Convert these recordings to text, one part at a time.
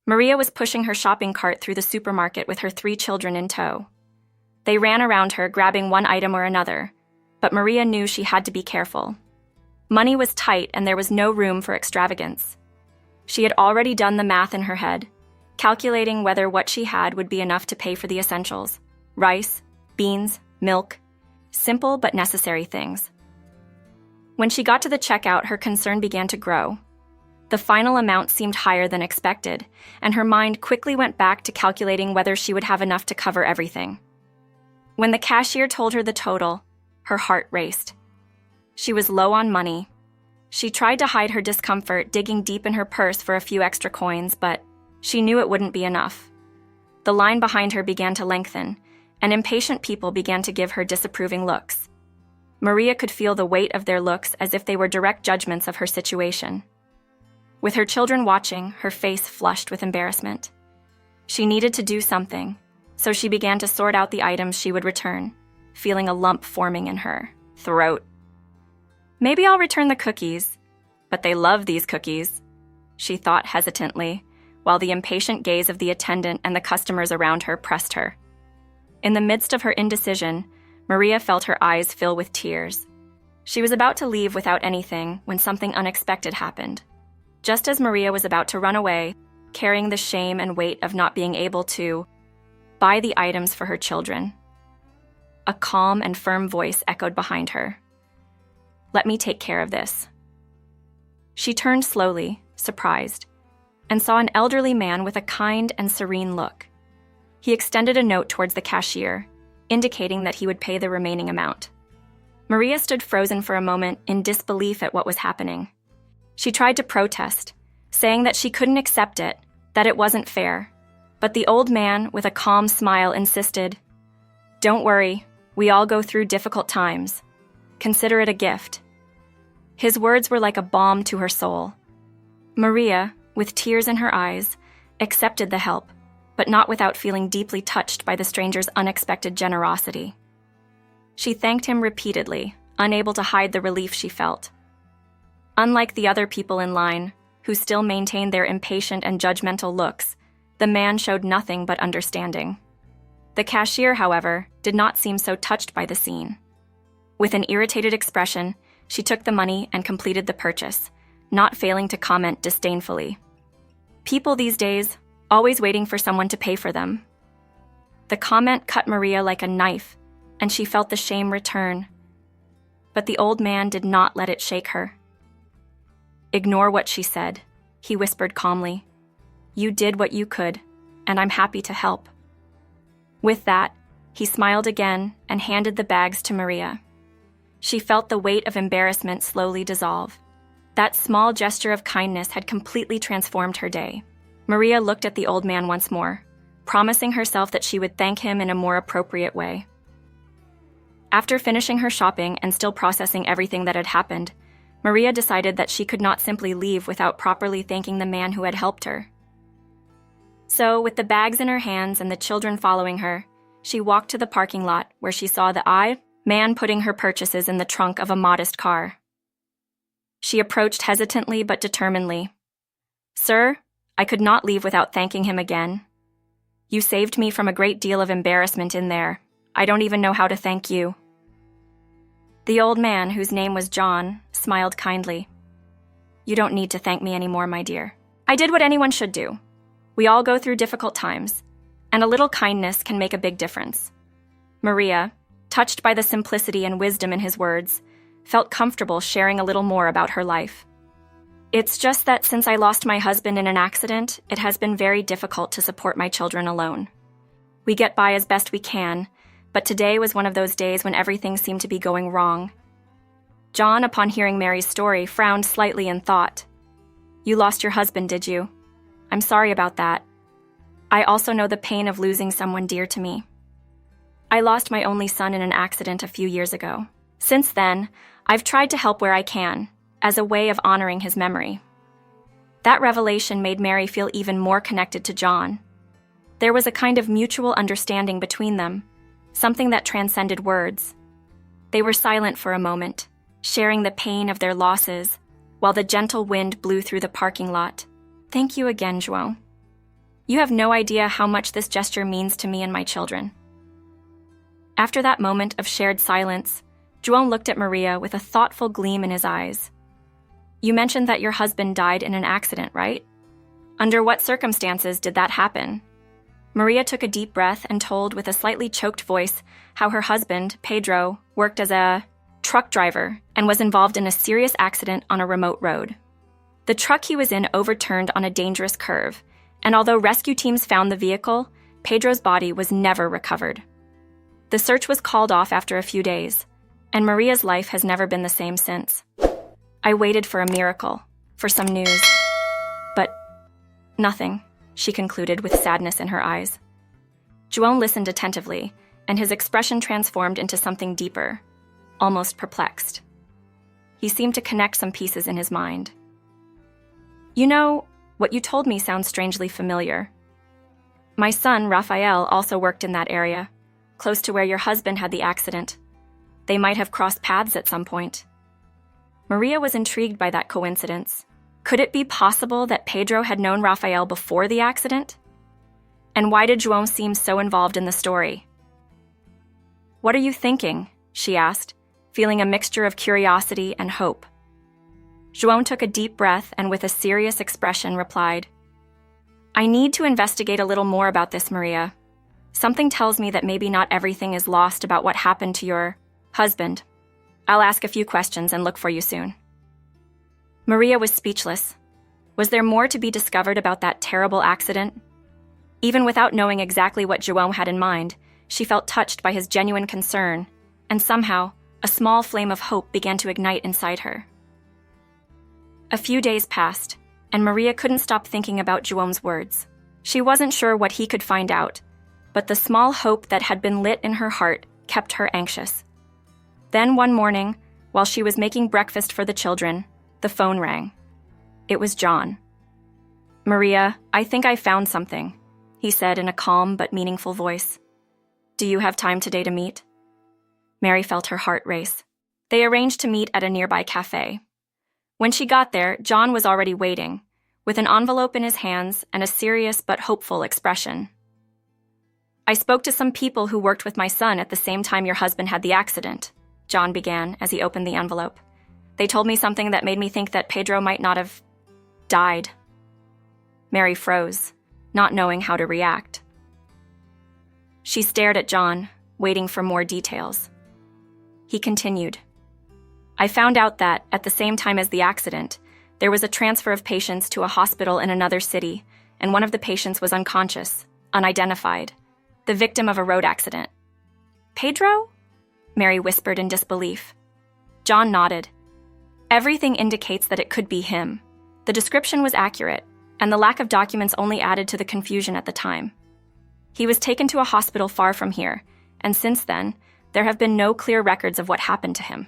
Maria was pushing her shopping cart through the supermarket with her 3 children in tow. They ran around her, grabbing one item or another, but Maria knew she had to be careful. Money was tight and there was no room for extravagance. She had already done the math in her head, calculating whether what she had would be enough to pay for the essentials: rice, beans, milk, simple but necessary things. When she got to the checkout, her concern began to grow. The final amount seemed higher than expected, and her mind quickly went back to calculating whether she would have enough to cover everything. When the cashier told her the total, her heart raced. She was low on money. She tried to hide her discomfort, digging deep in her purse for a few extra coins, but she knew it wouldn't be enough. The line behind her began to lengthen, and impatient people began to give her disapproving looks. Maria could feel the weight of their looks as if they were direct judgments of her situation. With her children watching, her face flushed with embarrassment. She needed to do something, so she began to sort out the items she would return, feeling a lump forming in her throat. Maybe I'll return the cookies, but they love these cookies, she thought hesitantly, while the impatient gaze of the attendant and the customers around her pressed her. In the midst of her indecision, Maria felt her eyes fill with tears. She was about to leave without anything when something unexpected happened. Just as Maria was about to run away, carrying the shame and weight of not being able to buy the items for her children, a calm and firm voice echoed behind her. "Let me take care of this." She turned slowly, surprised, and saw an elderly man with a kind and serene look. He extended a note towards the cashier, indicating that he would pay the remaining amount. Maria stood frozen for a moment in disbelief at what was happening. She tried to protest, saying that she couldn't accept it, that it wasn't fair. But the old man, with a calm smile, insisted, "Don't worry, we all go through difficult times. Consider it a gift." His words were like a balm to her soul. Maria, with tears in her eyes, accepted the help, but not without feeling deeply touched by the stranger's unexpected generosity. She thanked him repeatedly, unable to hide the relief she felt. Unlike the other people in line, who still maintained their impatient and judgmental looks, the man showed nothing but understanding. The cashier, however, did not seem so touched by the scene. With an irritated expression, she took the money and completed the purchase, not failing to comment disdainfully. People these days, always waiting for someone to pay for them. The comment cut Maria like a knife, and she felt the shame return. But the old man did not let it shake her. "Ignore what she said," he whispered calmly. "You did what you could, and I'm happy to help." With that, he smiled again and handed the bags to Maria. She felt the weight of embarrassment slowly dissolve. That small gesture of kindness had completely transformed her day. Maria looked at the old man once more, promising herself that she would thank him in a more appropriate way. After finishing her shopping and still processing everything that had happened, Maria decided that she could not simply leave without properly thanking the man who had helped her. So, with the bags in her hands and the children following her, she walked to the parking lot where she saw the man putting her purchases in the trunk of a modest car. She approached hesitantly but determinedly. "Sir, I could not leave without thanking him again. You saved me from a great deal of embarrassment in there. I don't even know how to thank you." The old man, whose name was John, smiled kindly. "You don't need to thank me anymore, my dear. I did what anyone should do. We all go through difficult times, and a little kindness can make a big difference." Maria, touched by the simplicity and wisdom in his words, felt comfortable sharing a little more about her life. "It's just that since I lost my husband in an accident, it has been very difficult to support my children alone. We get by as best we can, but today was one of those days when everything seemed to be going wrong." John, upon hearing Mary's story, frowned slightly in thought. "You lost your husband, did you? I'm sorry about that. I also know the pain of losing someone dear to me. I lost my only son in an accident a few years ago. Since then, I've tried to help where I can, as a way of honoring his memory." That revelation made Mary feel even more connected to John. There was a kind of mutual understanding between them, something that transcended words. They were silent for a moment, sharing the pain of their losses, while the gentle wind blew through the parking lot. "Thank you again, João." You have no idea how much this gesture means to me and my children." After that moment of shared silence, João looked at Maria with a thoughtful gleam in his eyes. "You mentioned that your husband died in an accident, right? Under what circumstances did that happen?" Maria took a deep breath and told with a slightly choked voice how her husband, Pedro, worked as a truck driver and was involved in a serious accident on a remote road. The truck he was in overturned on a dangerous curve, and although rescue teams found the vehicle, Pedro's body was never recovered. The search was called off after a few days, and Maria's life has never been the same since. I waited for a miracle, for some news, but nothing, she concluded with sadness in her eyes. João listened attentively, and his expression transformed into something deeper, almost perplexed. He seemed to connect some pieces in his mind. "You know, what you told me sounds strangely familiar. My son, Rafael, also worked in that area, close to where your husband had the accident. They might have crossed paths at some point." Maria was intrigued by that coincidence. Could it be possible that Pedro had known Rafael before the accident? And why did João seem so involved in the story? "What are you thinking?" she asked, feeling a mixture of curiosity and hope. João took a deep breath and with a serious expression replied, "I need to investigate a little more about this, Maria. Something tells me that maybe not everything is lost about what happened to your husband. I'll ask a few questions and look for you soon." Maria was speechless. Was there more to be discovered about that terrible accident? Even without knowing exactly what João had in mind, she felt touched by his genuine concern, and somehow, a small flame of hope began to ignite inside her. A few days passed, and Maria couldn't stop thinking about João's words. She wasn't sure what he could find out, but the small hope that had been lit in her heart kept her anxious. Then one morning, while she was making breakfast for the children, the phone rang. It was John. "Maria, I think I found something," he said in a calm but meaningful voice. "Do you have time today to meet?" Mary felt her heart race. They arranged to meet at a nearby cafe. When she got there, John was already waiting, with an envelope in his hands and a serious but hopeful expression. "I spoke to some people who worked with my son at the same time your husband had the accident," John began as he opened the envelope. "They told me something that made me think that Pedro might not have died." Mary froze, not knowing how to react. She stared at John, waiting for more details. He continued, "I found out that, at the same time as the accident, there was a transfer of patients to a hospital in another city, and one of the patients was unconscious, unidentified, the victim of a road accident." "Pedro?" Mary whispered in disbelief. John nodded. "Everything indicates that it could be him. The description was accurate, and the lack of documents only added to the confusion at the time. He was taken to a hospital far from here, and since then, there have been no clear records of what happened to him."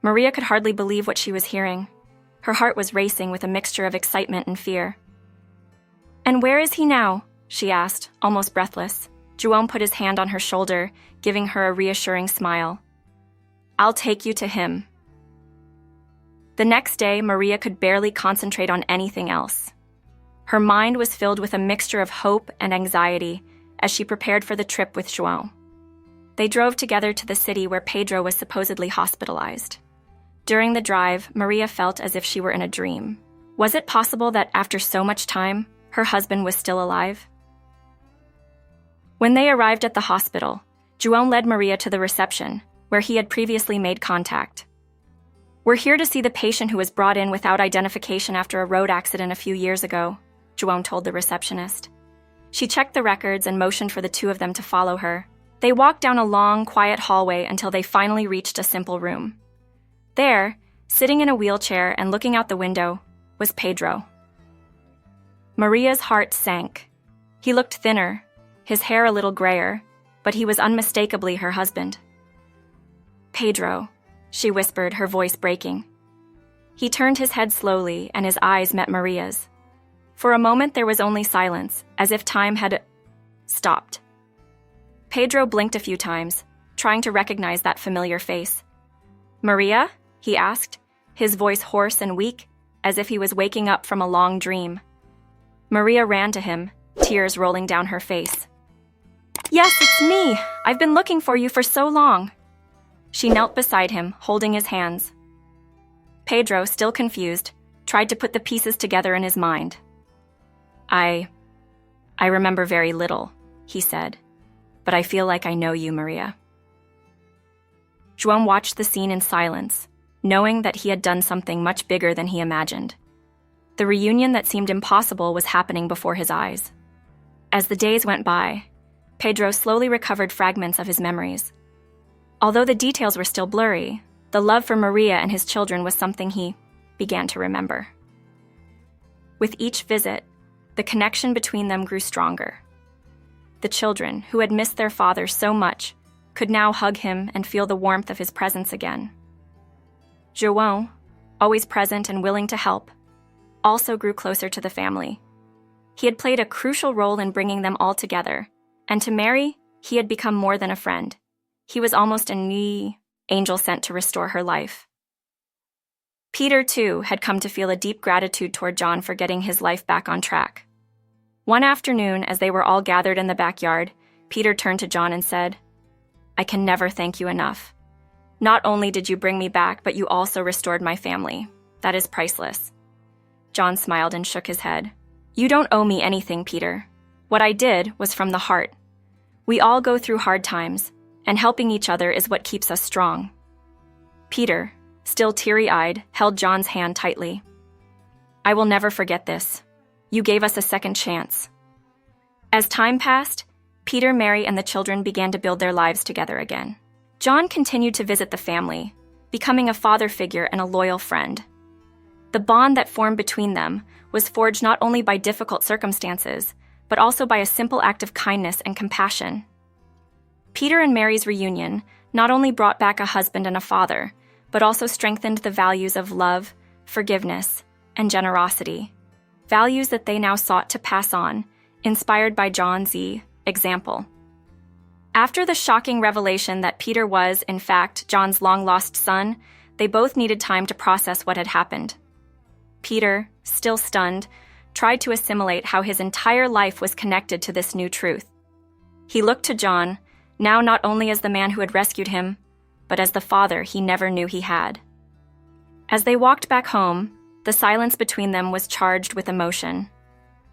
Maria could hardly believe what she was hearing. Her heart was racing with a mixture of excitement and fear. "And where is he now?" she asked, almost breathless. João put his hand on her shoulder, giving her a reassuring smile. "I'll take you to him." The next day, Maria could barely concentrate on anything else. Her mind was filled with a mixture of hope and anxiety as she prepared for the trip with João. They drove together to the city where Pedro was supposedly hospitalized. During the drive, Maria felt as if she were in a dream. Was it possible that after so much time, her husband was still alive? When they arrived at the hospital, João led Maria to the reception, where he had previously made contact. "We're here to see the patient who was brought in without identification after a road accident a few years ago," João told the receptionist. She checked the records and motioned for the two of them to follow her. They walked down a long, quiet hallway until they finally reached a simple room. There, sitting in a wheelchair and looking out the window, was Pedro. Maria's heart sank. He looked thinner, his hair a little grayer, but he was unmistakably her husband. "Pedro," she whispered, her voice breaking. He turned his head slowly, and his eyes met Maria's. For a moment there was only silence, as if time had stopped. Pedro blinked a few times, trying to recognize that familiar face. "Maria?" he asked, his voice hoarse and weak, as if he was waking up from a long dream. Maria ran to him, tears rolling down her face. "Yes, it's me! I've been looking for you for so long." She knelt beside him, holding his hands. Pedro, still confused, tried to put the pieces together in his mind. I remember very little," he said, "but I feel like I know you, Maria." João watched the scene in silence, knowing that he had done something much bigger than he imagined. The reunion that seemed impossible was happening before his eyes. As the days went by, Pedro slowly recovered fragments of his memories. Although the details were still blurry, the love for Maria and his children was something he began to remember. With each visit, the connection between them grew stronger. The children, who had missed their father so much, could now hug him and feel the warmth of his presence again. João, always present and willing to help, also grew closer to the family. He had played a crucial role in bringing them all together, and to Mary, he had become more than a friend. He was almost an angel sent to restore her life. Peter, too, had come to feel a deep gratitude toward John for getting his life back on track. One afternoon, as they were all gathered in the backyard, Peter turned to John and said, "I can never thank you enough. Not only did you bring me back, but you also restored my family. That is priceless." John smiled and shook his head. "You don't owe me anything, Peter. What I did was from the heart. We all go through hard times, and helping each other is what keeps us strong." Peter, still teary-eyed, held John's hand tightly. "I will never forget this. You gave us a second chance." As time passed, Peter, Mary, and the children began to build their lives together again. John continued to visit the family, becoming a father figure and a loyal friend. The bond that formed between them was forged not only by difficult circumstances, but also by a simple act of kindness and compassion. Peter and Mary's reunion not only brought back a husband and a father, but also strengthened the values of love, forgiveness, and generosity, values that they now sought to pass on, inspired by John's example. After the shocking revelation that Peter was, in fact, John's long-lost son, they both needed time to process what had happened. Peter, still stunned, tried to assimilate how his entire life was connected to this new truth. He looked to John, now not only as the man who had rescued him, but as the father he never knew he had. As they walked back home, the silence between them was charged with emotion.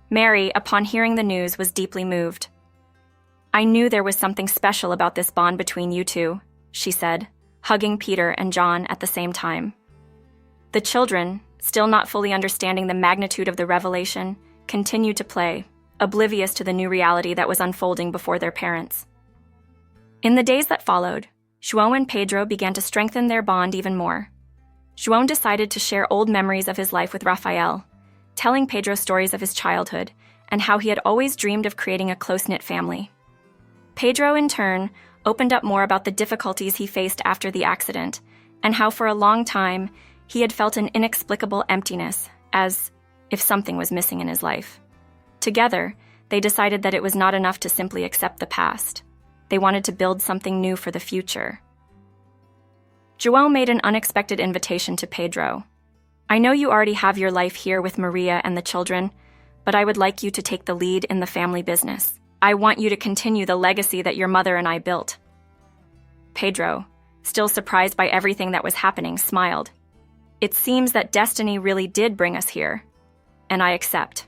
Mary, upon hearing the news, was deeply moved. "I knew there was something special about this bond between you two," she said, hugging Peter and John at the same time. The children, still not fully understanding the magnitude of the revelation, continued to play, oblivious to the new reality that was unfolding before their parents. In the days that followed, João and Pedro began to strengthen their bond even more. João decided to share old memories of his life with Rafael, telling Pedro stories of his childhood and how he had always dreamed of creating a close-knit family. Pedro, in turn, opened up more about the difficulties he faced after the accident and how for a long time he had felt an inexplicable emptiness, as if something was missing in his life. Together, they decided that it was not enough to simply accept the past. They wanted to build something new for the future. João made an unexpected invitation to Pedro. "I know you already have your life here with Maria and the children, but I would like you to take the lead in the family business. I want you to continue the legacy that your mother and I built." Pedro, still surprised by everything that was happening, smiled. "It seems that destiny really did bring us here, and I accept."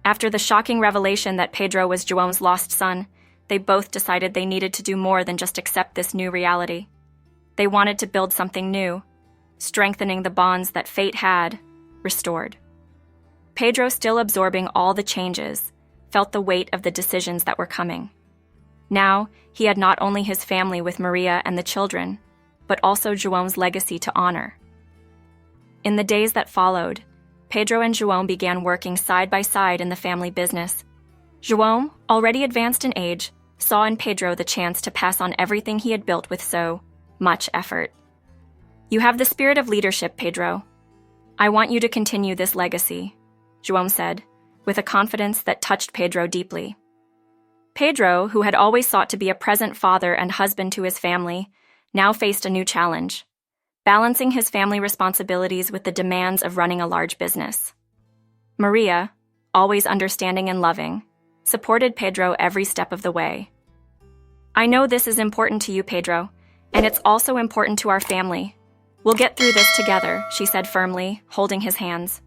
After the shocking revelation that Pedro was João's lost son, they both decided they needed to do more than just accept this new reality. They wanted to build something new, strengthening the bonds that fate had restored. Pedro, still absorbing all the changes, felt the weight of the decisions that were coming. Now, he had not only his family with Maria and the children, but also João's legacy to honor. In the days that followed, Pedro and João began working side by side in the family business. João, already advanced in age, saw in Pedro the chance to pass on everything he had built with so much effort. "You have the spirit of leadership, Pedro. I want you to continue this legacy," João said, with a confidence that touched Pedro deeply. Pedro, who had always sought to be a present father and husband to his family, now faced a new challenge, balancing his family responsibilities with the demands of running a large business. Maria, always understanding and loving, supported Pedro every step of the way. "I know this is important to you, Pedro, and it's also important to our family. We'll get through this together," she said firmly, holding his hands.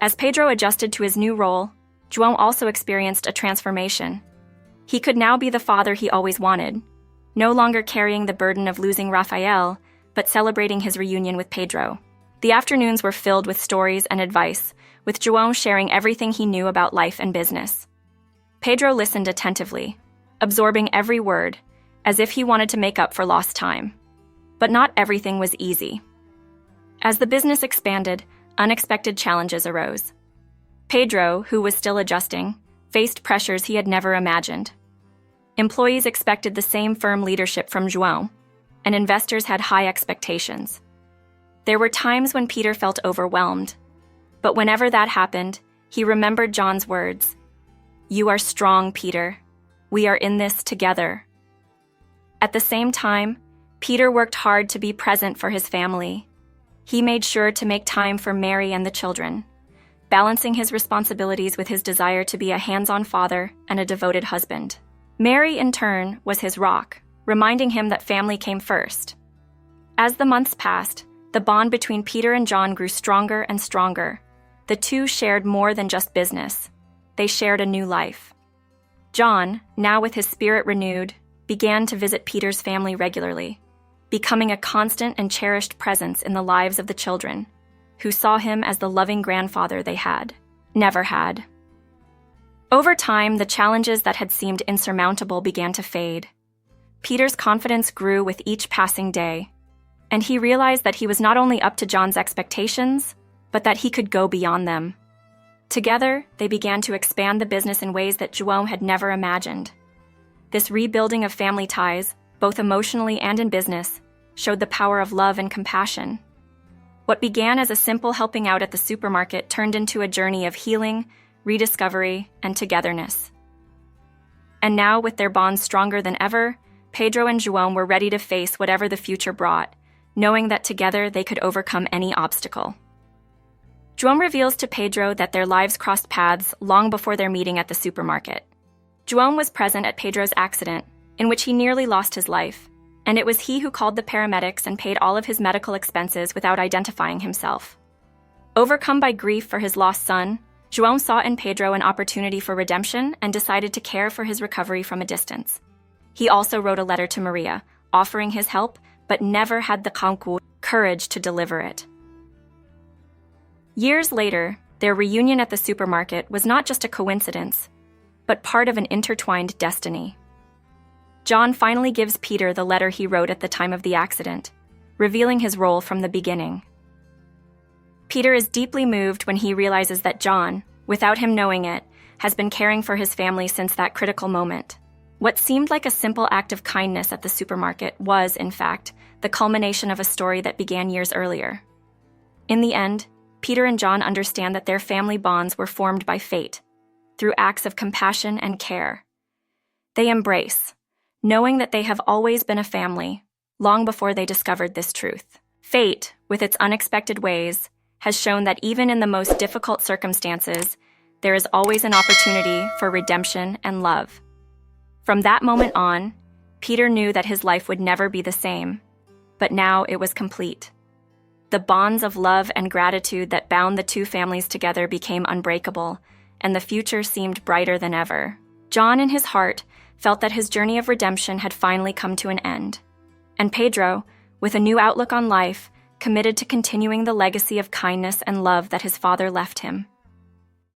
As Pedro adjusted to his new role, João also experienced a transformation. He could now be the father he always wanted, no longer carrying the burden of losing Rafael, but celebrating his reunion with Pedro. The afternoons were filled with stories and advice, with João sharing everything he knew about life and business. Pedro listened attentively, absorbing every word, as if he wanted to make up for lost time. But not everything was easy. As the business expanded, unexpected challenges arose. Pedro, who was still adjusting, faced pressures he had never imagined. Employees expected the same firm leadership from João, and investors had high expectations. There were times when Peter felt overwhelmed, but whenever that happened, he remembered John's words, "You are strong, Peter. We are in this together." At the same time, Peter worked hard to be present for his family. He made sure to make time for Mary and the children, balancing his responsibilities with his desire to be a hands-on father and a devoted husband. Mary, in turn, was his rock, reminding him that family came first. As the months passed, the bond between Peter and John grew stronger and stronger. The two shared more than just business. They shared a new life. John, now with his spirit renewed, began to visit Peter's family regularly, becoming a constant and cherished presence in the lives of the children, who saw him as the loving grandfather they never had. Over time, the challenges that had seemed insurmountable began to fade. Peter's confidence grew with each passing day, and he realized that he was not only up to John's expectations, but that he could go beyond them. Together, they began to expand the business in ways that João had never imagined. This rebuilding of family ties, both emotionally and in business, showed the power of love and compassion. What began as a simple helping out at the supermarket turned into a journey of healing, rediscovery, and togetherness. And now, with their bonds stronger than ever, Pedro and João were ready to face whatever the future brought, knowing that together they could overcome any obstacle. João reveals to Pedro that their lives crossed paths long before their meeting at the supermarket. João was present at Pedro's accident, in which he nearly lost his life, and it was he who called the paramedics and paid all of his medical expenses without identifying himself. Overcome by grief for his lost son, João saw in Pedro an opportunity for redemption and decided to care for his recovery from a distance. He also wrote a letter to Maria, offering his help, but never had the courage to deliver it. Years later, their reunion at the supermarket was not just a coincidence, but part of an intertwined destiny. John finally gives Peter the letter he wrote at the time of the accident, revealing his role from the beginning. Peter is deeply moved when he realizes that John, without him knowing it, has been caring for his family since that critical moment. What seemed like a simple act of kindness at the supermarket was, in fact, the culmination of a story that began years earlier. In the end, Peter and John understand that their family bonds were formed by fate, through acts of compassion and care. They embrace, knowing that they have always been a family, long before they discovered this truth. Fate, with its unexpected ways, has shown that even in the most difficult circumstances, there is always an opportunity for redemption and love. From that moment on, Peter knew that his life would never be the same, but now it was complete. The bonds of love and gratitude that bound the two families together became unbreakable, and the future seemed brighter than ever. John, in his heart, felt that his journey of redemption had finally come to an end. And Pedro, with a new outlook on life, committed to continuing the legacy of kindness and love that his father left him.